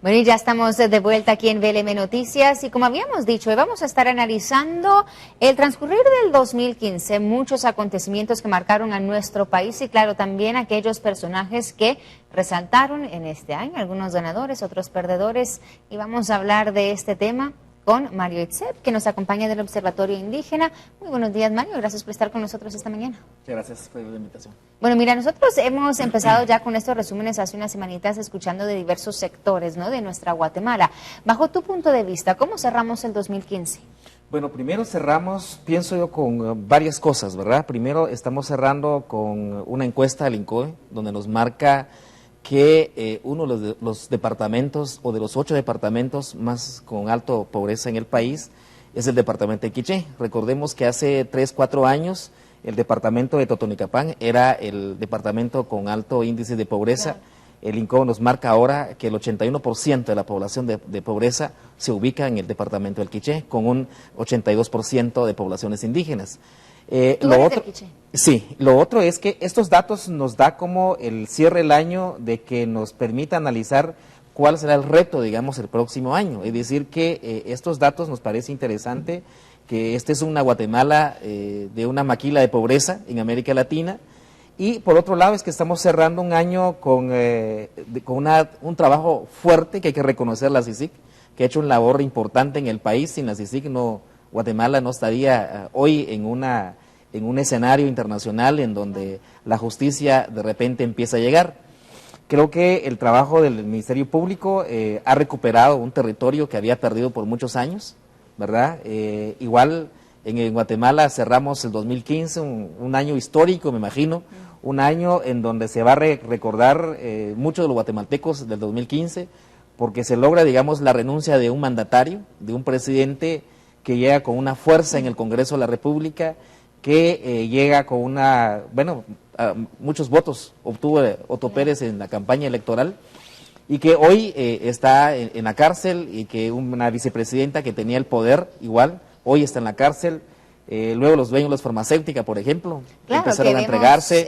Bueno, y ya estamos de vuelta aquí en VLM Noticias y como habíamos dicho, hoy vamos a estar analizando el transcurrir del 2015, muchos acontecimientos que marcaron a nuestro país y claro, también aquellos personajes que resaltaron en este año, algunos ganadores, otros perdedores, y vamos a hablar de este tema con Mario Itzep, que nos acompaña del Observatorio Indígena. Muy buenos días, Mario, gracias por estar con nosotros esta mañana. Muchas gracias por la invitación. Bueno, mira, nosotros hemos empezado ya con estos resúmenes hace unas semanitas escuchando de diversos sectores, ¿no?, de nuestra Guatemala. Bajo tu punto de vista, ¿cómo cerramos el 2015? Bueno, primero cerramos, pienso yo, con varias cosas, ¿verdad? Primero estamos cerrando con una encuesta del INCOE, donde nos marca que uno de los departamentos, o de los 8 departamentos más con alta pobreza en el país, es el departamento de Quiché. Recordemos que hace 3, 4 años el departamento de Totonicapán era el departamento con alto índice de pobreza. Claro. El INCOE nos marca ahora que el 81% de la población de pobreza se ubica en el departamento del Quiché, con un 82% de poblaciones indígenas. Lo otro, sí, lo otro es que estos datos nos da como el cierre del año de que nos permita analizar cuál será el reto, digamos, el próximo año. Es decir, que estos datos nos parece interesante, que este es una Guatemala de una maquila de pobreza en América Latina. Y por otro lado es que estamos cerrando un año con un trabajo fuerte que hay que reconocer la CICIG, que ha hecho una labor importante en el país. Sin la CICIG Guatemala no estaría hoy en un escenario internacional en donde la justicia de repente empieza a llegar. Creo que el trabajo del Ministerio Público ha recuperado un territorio que había perdido por muchos años, ¿verdad? Igual en Guatemala cerramos el 2015, un año histórico, me imagino, un año en donde se va a recordar muchos de los guatemaltecos del 2015, porque se logra, digamos, la renuncia de un mandatario, de un presidente que llega con una fuerza en el Congreso de la República, que llega con muchos votos obtuvo Otto Pérez en la campaña electoral, y que hoy está en la cárcel, y que una vicepresidenta que tenía el poder igual, hoy está en la cárcel. Luego los dueños de las farmacéuticas, por ejemplo, claro, empezaron a entregarse.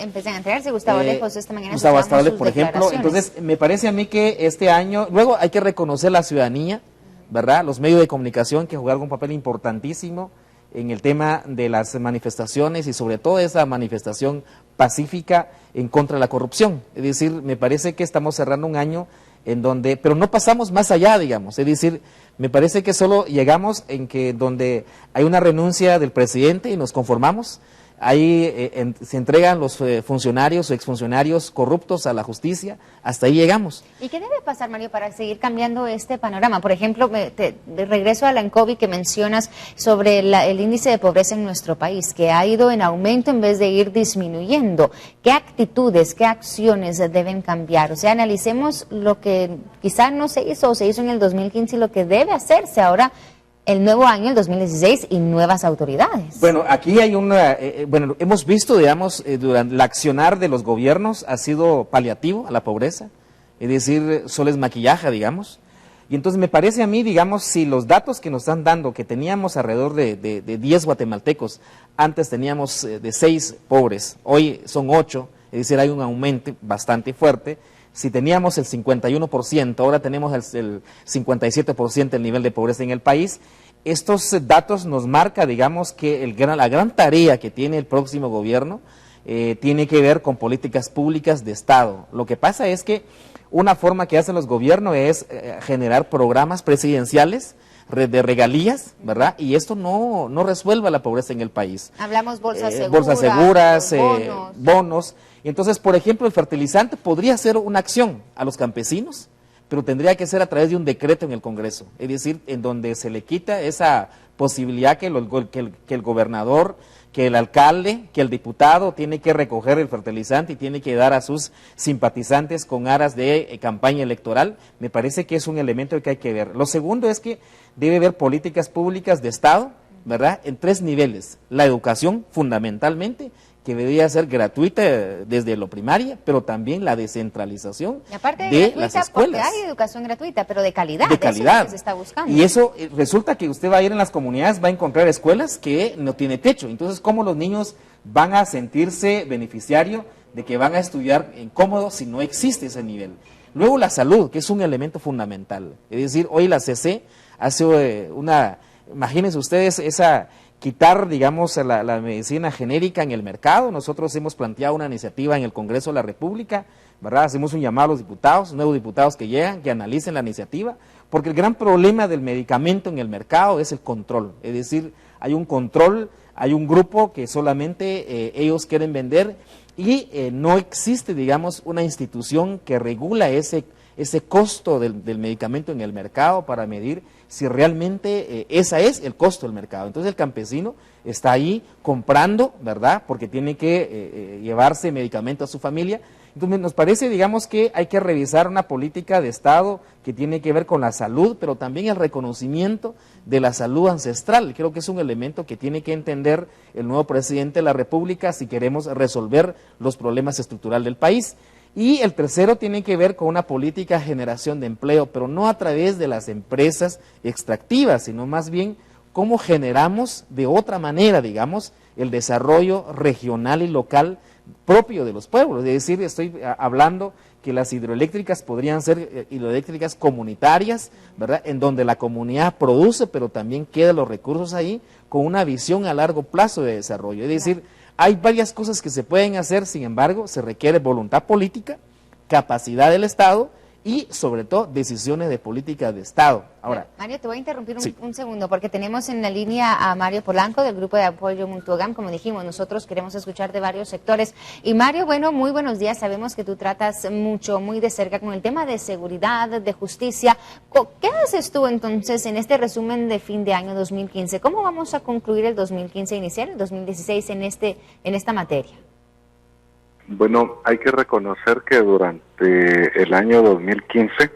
Gustavo Lejos esta mañana. Gustavo Lejos, por ejemplo. Entonces, me parece a mí que este año, luego hay que reconocer la ciudadanía, ¿verdad? Los medios de comunicación que jugaron un papel importantísimo en el tema de las manifestaciones y sobre todo esa manifestación pacífica en contra de la corrupción. Es decir, me parece que estamos cerrando un año en donde, pero no pasamos más allá, digamos, es decir, me parece que solo llegamos en que donde hay una renuncia del presidente y nos conformamos, ahí se entregan los funcionarios o exfuncionarios corruptos a la justicia, hasta ahí llegamos. ¿Y qué debe pasar, Mario, para seguir cambiando este panorama? Por ejemplo, de regreso a la ENCOVI que mencionas sobre el índice de pobreza en nuestro país, que ha ido en aumento en vez de ir disminuyendo. ¿Qué actitudes, qué acciones deben cambiar? O sea, analicemos lo que quizá no se hizo o se hizo en el 2015 y lo que debe hacerse ahora el nuevo año, el 2016, y nuevas autoridades. Bueno, aquí hay hemos visto, digamos, durante el accionar de los gobiernos ha sido paliativo a la pobreza, es decir, solo es maquillaje, digamos, y entonces me parece a mí, digamos, si los datos que nos están dando, que teníamos alrededor de 10 guatemaltecos, antes teníamos de 6 pobres, hoy son 8, es decir, hay un aumento bastante fuerte. Si teníamos el 51%, ahora tenemos el 57% del nivel de pobreza en el país. Estos datos nos marcan, digamos, que la gran tarea que tiene el próximo gobierno tiene que ver con políticas públicas de Estado. Lo que pasa es que una forma que hacen los gobiernos es generar programas presidenciales de regalías, ¿verdad? Y esto no resuelve la pobreza en el país. Hablamos bolsas seguras, bonos. Y entonces, por ejemplo, el fertilizante podría ser una acción a los campesinos, pero tendría que ser a través de un decreto en el Congreso, es decir, en donde se le quita esa posibilidad que el gobernador, que el alcalde, que el diputado tiene que recoger el fertilizante y tiene que dar a sus simpatizantes con aras de campaña electoral. Me parece que es un elemento que hay que ver. Lo segundo es que debe haber políticas públicas de Estado, ¿verdad?, en 3 niveles. La educación, fundamentalmente, que debería ser gratuita desde lo primaria, pero también la descentralización de las escuelas. Porque hay educación gratuita, pero de calidad. De calidad. Eso es lo que se está buscando. Y eso resulta que usted va a ir en las comunidades, va a encontrar escuelas que no tiene techo. Entonces, ¿cómo los niños van a sentirse beneficiarios de que van a estudiar en cómodo si no existe ese nivel? Luego la salud, que es un elemento fundamental. Es decir, hoy la CC hace imagínense ustedes, quitar, digamos, la medicina genérica en el mercado. Nosotros hemos planteado una iniciativa en el Congreso de la República, ¿verdad? Hacemos un llamado a los diputados, nuevos diputados que llegan, que analicen la iniciativa, porque el gran problema del medicamento en el mercado es el control. Es decir, hay un control, hay un grupo que solamente ellos quieren vender y no existe, digamos, una institución que regula ese costo del medicamento en el mercado para medir si realmente ese es el costo del mercado. Entonces el campesino está ahí comprando, ¿verdad? Porque tiene que llevarse medicamento a su familia. Entonces nos parece, digamos, que hay que revisar una política de Estado que tiene que ver con la salud, pero también el reconocimiento de la salud ancestral. Creo que es un elemento que tiene que entender el nuevo presidente de la República si queremos resolver los problemas estructurales del país. Y el tercero tiene que ver con una política de generación de empleo, pero no a través de las empresas extractivas, sino más bien cómo generamos de otra manera, digamos, el desarrollo regional y local propio de los pueblos. Es decir, estoy hablando que las hidroeléctricas podrían ser hidroeléctricas comunitarias, ¿verdad? En donde la comunidad produce, pero también quedan los recursos ahí con una visión a largo plazo de desarrollo. Es decir, hay varias cosas que se pueden hacer, sin embargo, se requiere voluntad política, capacidad del Estado y, sobre todo, decisiones de política de Estado. Ahora, Mario, te voy a interrumpir sí. un segundo, porque tenemos en la línea a Mario Polanco del Grupo de Apoyo Mutuo GAM. Como dijimos, nosotros queremos escuchar de varios sectores. Y Mario, bueno, muy buenos días. Sabemos que tú tratas mucho, muy de cerca con el tema de seguridad, de justicia. ¿Qué haces tú entonces en este resumen de fin de año 2015? ¿Cómo vamos a concluir el 2015, iniciar el 2016 en esta materia? Bueno, hay que reconocer que durante el año 2015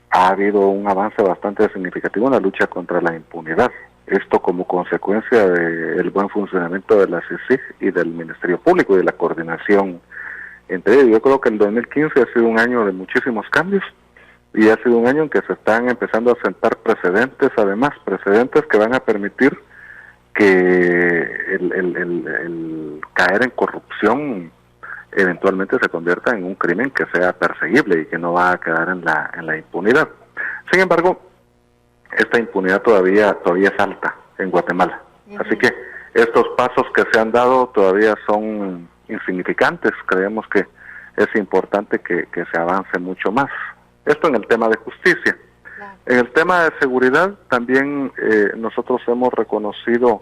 ha habido un avance bastante significativo en la lucha contra la impunidad. Esto como consecuencia del buen funcionamiento de la CICIG y del Ministerio Público y de la coordinación entre ellos. Yo creo que el 2015 ha sido un año de muchísimos cambios y ha sido un año en que se están empezando a sentar precedentes, además, precedentes que van a permitir que el caer en corrupción eventualmente se convierta en un crimen que sea perseguible y que no va a quedar en la impunidad. Sin embargo, esta impunidad todavía es alta en Guatemala. Así que estos pasos que se han dado todavía son insignificantes. Creemos que es importante que se avance mucho más. Esto en el tema de justicia. En el tema de seguridad también nosotros hemos reconocido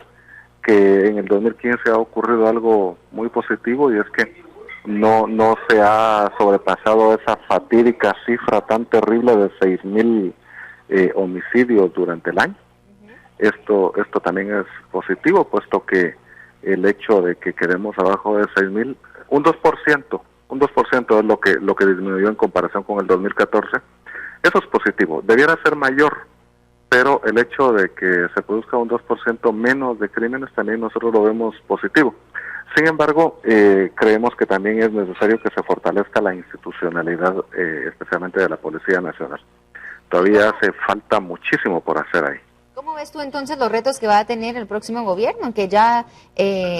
que en el 2015 ha ocurrido algo muy positivo, y es que no se ha sobrepasado esa fatídica cifra tan terrible de 6,000 homicidios durante el año. Esto también es positivo, puesto que el hecho de que quedemos abajo de 6,000, un 2% es lo que disminuyó en comparación con el 2014. Eso es positivo. Debiera ser mayor, pero el hecho de que se produzca un 2% menos de crímenes también nosotros lo vemos positivo. Sin embargo, creemos que también es necesario que se fortalezca la institucionalidad, especialmente de la Policía Nacional. Todavía hace falta muchísimo por hacer ahí. ¿Cómo ves tú entonces los retos que va a tener el próximo gobierno, que ya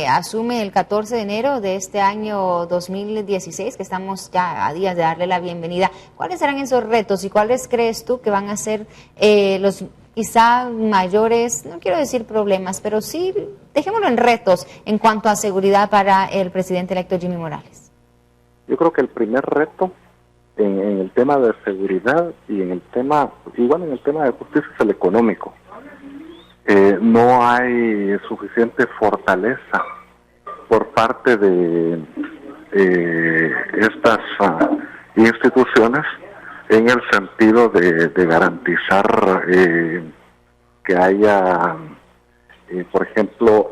asume el 14 de enero de este año 2016, que estamos ya a días de darle la bienvenida? ¿Cuáles serán esos retos y cuáles crees tú que van a ser los quizá mayores, no quiero decir problemas, pero sí, dejémoslo en retos en cuanto a seguridad para el presidente electo Jimmy Morales? Yo creo que el primer reto en el tema de seguridad y en el tema de justicia es el económico. No hay suficiente fortaleza por parte de estas instituciones en el sentido de garantizar que haya, por ejemplo,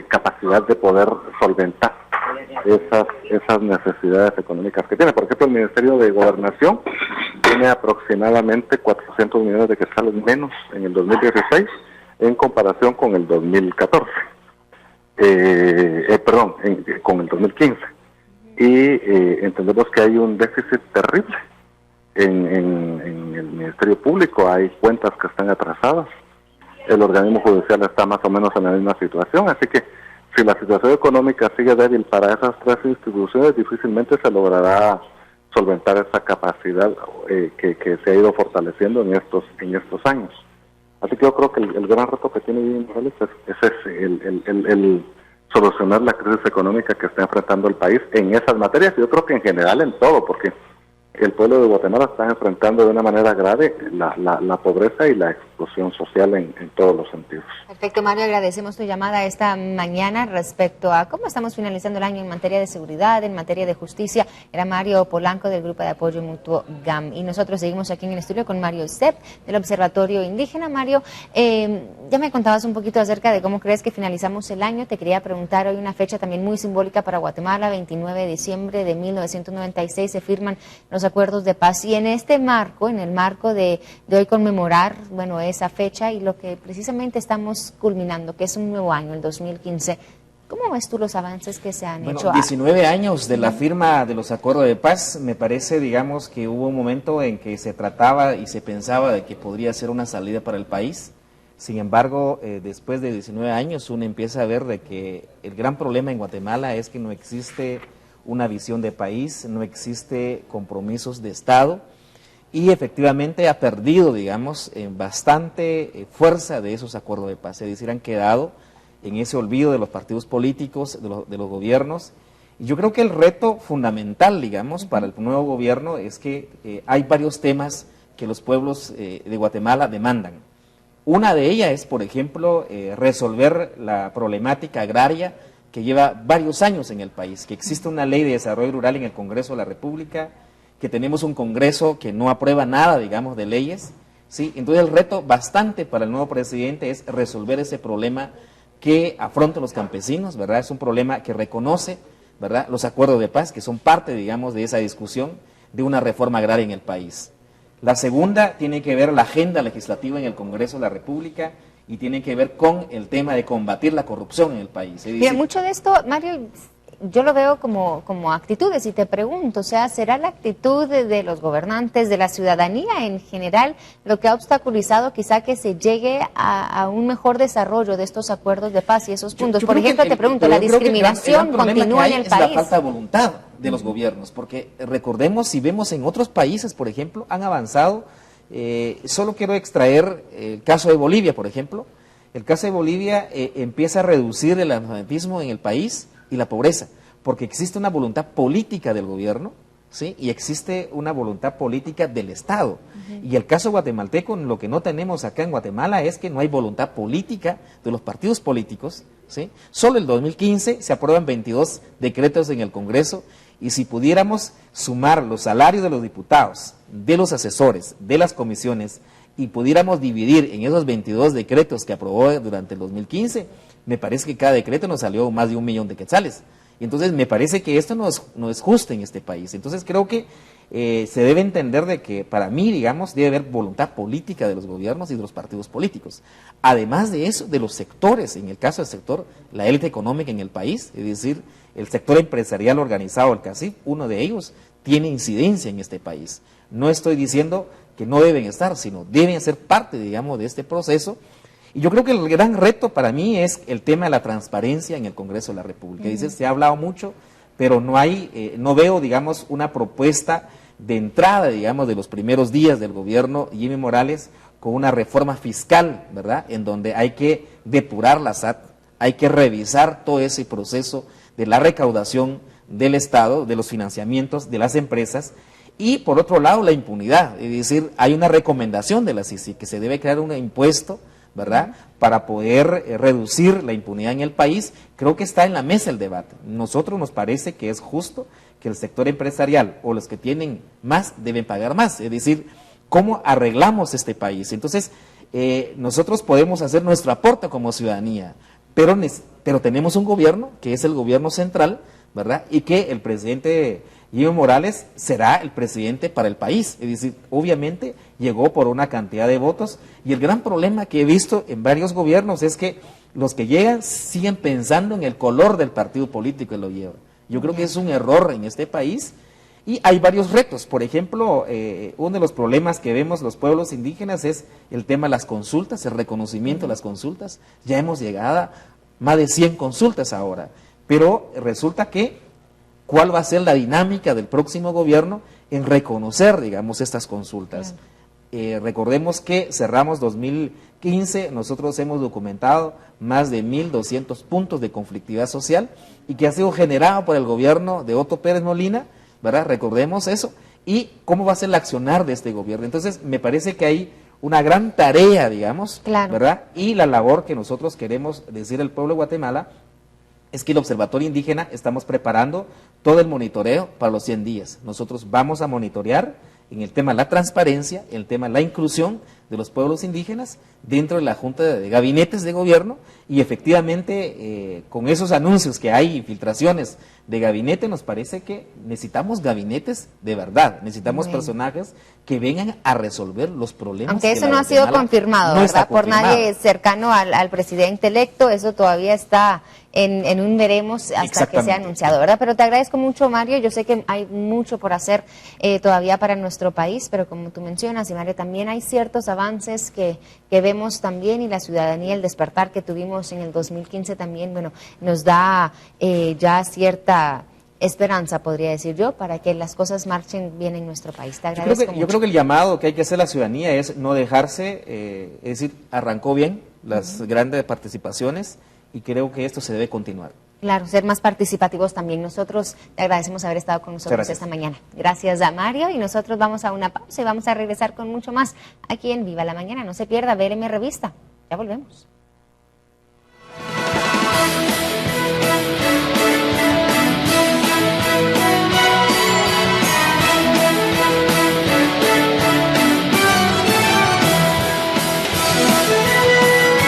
capacidad de poder solventar esas necesidades económicas que tiene. Por ejemplo, el Ministerio de Gobernación tiene aproximadamente 400 millones de quetzales menos en el 2016 en comparación con el 2014, con el 2015. Y entendemos que hay un déficit terrible en el Ministerio Público. Hay cuentas que están atrasadas. El organismo judicial está más o menos en la misma situación, así que si la situación económica sigue débil para esas tres instituciones, difícilmente se logrará solventar esa capacidad que se ha ido fortaleciendo en estos años. Así que yo creo que el gran reto que tiene Evo Morales es el solucionar la crisis económica que está enfrentando el país en esas materias, y yo creo que en general en todo, porque el pueblo de Guatemala está enfrentando de una manera grave la pobreza y la exclusión social en todos los sentidos. Perfecto, Mario, agradecemos tu llamada esta mañana respecto a cómo estamos finalizando el año en materia de seguridad, en materia de justicia. Era Mario Polanco del Grupo de Apoyo Mutuo GAM. Y nosotros seguimos aquí en el estudio con Mario Sepp del Observatorio Indígena. Mario, ya me contabas un poquito acerca de cómo crees que finalizamos el año. Te quería preguntar, hoy una fecha también muy simbólica para Guatemala, 29 de diciembre de 1996 se firman los acuerdos de paz, y en este marco, en el marco de hoy conmemorar, bueno, esa fecha y lo que precisamente estamos culminando, que es un nuevo año, el 2015, ¿cómo ves tú los avances que se han hecho? 19 años de la firma de los acuerdos de paz, me parece, digamos, que hubo un momento en que se trataba y se pensaba de que podría ser una salida para el país. Sin embargo, después de 19 años uno empieza a ver de que el gran problema en Guatemala es que no existe una visión de país, no existe compromisos de Estado, y efectivamente ha perdido, digamos, bastante fuerza de esos acuerdos de paz. Es decir, han quedado en ese olvido de los partidos políticos, de los gobiernos. Y yo creo que el reto fundamental, digamos, para el nuevo gobierno es que hay varios temas que los pueblos de Guatemala demandan. Una de ellas es, por ejemplo, resolver la problemática agraria que lleva varios años en el país, que existe una ley de desarrollo rural en el Congreso de la República, que tenemos un Congreso que no aprueba nada, digamos, de leyes, ¿sí? Entonces el reto bastante para el nuevo presidente es resolver ese problema que afrontan los campesinos, ¿verdad? Es un problema que reconoce, ¿verdad?, los acuerdos de paz, que son parte, digamos, de esa discusión de una reforma agraria en el país. La segunda tiene que ver la agenda legislativa en el Congreso de la República y tiene que ver con el tema de combatir la corrupción en el país. Es decir, bien, mucho de esto, Mario, yo lo veo como actitudes, y te pregunto, o sea, ¿será la actitud de los gobernantes, de la ciudadanía en general, lo que ha obstaculizado quizá que se llegue a un mejor desarrollo de estos acuerdos de paz y esos puntos? Por ejemplo, te pregunto, ¿la discriminación continúa en el país? Es la falta de voluntad de los gobiernos, porque recordemos, si vemos en otros países, por ejemplo, han avanzado. Solo quiero extraer el caso de Bolivia, por ejemplo. El caso de Bolivia empieza a reducir el analfabetismo en el país y la pobreza, porque existe una voluntad política del gobierno, ¿sí?, y existe una voluntad política del Estado. Y el caso guatemalteco, lo que no tenemos acá en Guatemala es que no hay voluntad política de los partidos políticos, ¿sí? Solo el 2015 se aprueban 22 decretos en el Congreso, y si pudiéramos sumar los salarios de los diputados, de los asesores, de las comisiones, y pudiéramos dividir en esos 22 decretos que aprobó durante el 2015, me parece que cada decreto nos salió más de 1 millón de quetzales. Y entonces me parece que esto no es justo en este país. Entonces creo que se debe entender de que, para mí, digamos, debe haber voluntad política de los gobiernos y de los partidos políticos. Además de eso, de los sectores, en el caso del sector, la élite económica en el país, es decir, el sector empresarial organizado, el CACIF, uno de ellos tiene incidencia en este país. No estoy diciendo que no deben estar, sino deben ser parte, digamos, de este proceso. Y yo creo que el gran reto para mí es el tema de la transparencia en el Congreso de la República. Dice, se ha hablado mucho, pero no veo, digamos, una propuesta de entrada, digamos, de los primeros días del gobierno Jimmy Morales con una reforma fiscal, ¿verdad?, en donde hay que depurar la SAT, hay que revisar todo ese proceso de la recaudación del Estado, de los financiamientos de las empresas. Y por otro lado, la impunidad, es decir, hay una recomendación de la CICI que se debe crear un impuesto, ¿verdad?, para poder reducir la impunidad en el país. Creo que está en la mesa el debate. Nosotros nos parece que es justo que el sector empresarial o los que tienen más deben pagar más, es decir, ¿cómo arreglamos este país? Entonces, nosotros podemos hacer nuestro aporte como ciudadanía, pero tenemos un gobierno que es el gobierno central, ¿verdad?, y que el presidente Evo Morales será el presidente para el país. Es decir, obviamente llegó por una cantidad de votos, y el gran problema que he visto en varios gobiernos es que los que llegan siguen pensando en el color del partido político que lo lleva. Yo creo que es un error en este país, y hay varios retos. Por ejemplo, uno de los problemas que vemos los pueblos indígenas es el tema de las consultas, el reconocimiento de las consultas. Ya hemos llegado a más de 100 consultas ahora, pero resulta que ¿cuál va a ser la dinámica del próximo gobierno en reconocer, digamos, estas consultas. Recordemos que cerramos 2015, nosotros hemos documentado más de 1.200 puntos de conflictividad social y que ha sido generado por el gobierno de Otto Pérez Molina, ¿verdad? Recordemos eso. Y cómo va a ser el accionar de este gobierno. Entonces, me parece que hay una gran tarea, digamos, claro, ¿verdad? Y la labor que nosotros queremos decir al pueblo de Guatemala es que el Observatorio Indígena estamos preparando todo el monitoreo para los 100 días. Nosotros vamos a monitorear en el tema de la transparencia, en el tema de la inclusión de los pueblos indígenas dentro de la Junta de Gabinetes de Gobierno y efectivamente con esos anuncios que hay, filtraciones de gabinete, nos parece que necesitamos gabinetes de verdad, necesitamos personajes que vengan a resolver los problemas. Aunque eso no ha sido confirmado, no ¿verdad? Por confirmado. nadie cercano al presidente electo, eso todavía está en un veremos hasta que sea anunciado, ¿verdad? Pero te agradezco mucho, Mario, yo sé que hay mucho por hacer todavía para nuestro país, pero como tú mencionas, y Mario, también hay ciertos avances que vemos también, y la ciudadanía, el despertar que tuvimos en el 2015 también, bueno, nos da ya cierta esperanza, podría decir yo, para que las cosas marchen bien en nuestro país. Te agradezco mucho. Yo creo que el llamado que hay que hacer a la ciudadanía es no dejarse, es decir, arrancó bien las grandes participaciones y creo que esto se debe continuar. Claro, ser más participativos también. Nosotros te agradecemos haber estado con nosotros esta mañana. Gracias a Mario y nosotros vamos a una pausa y vamos a regresar con mucho más aquí en Viva la Mañana. No se pierda VLM Revista. Ya volvemos.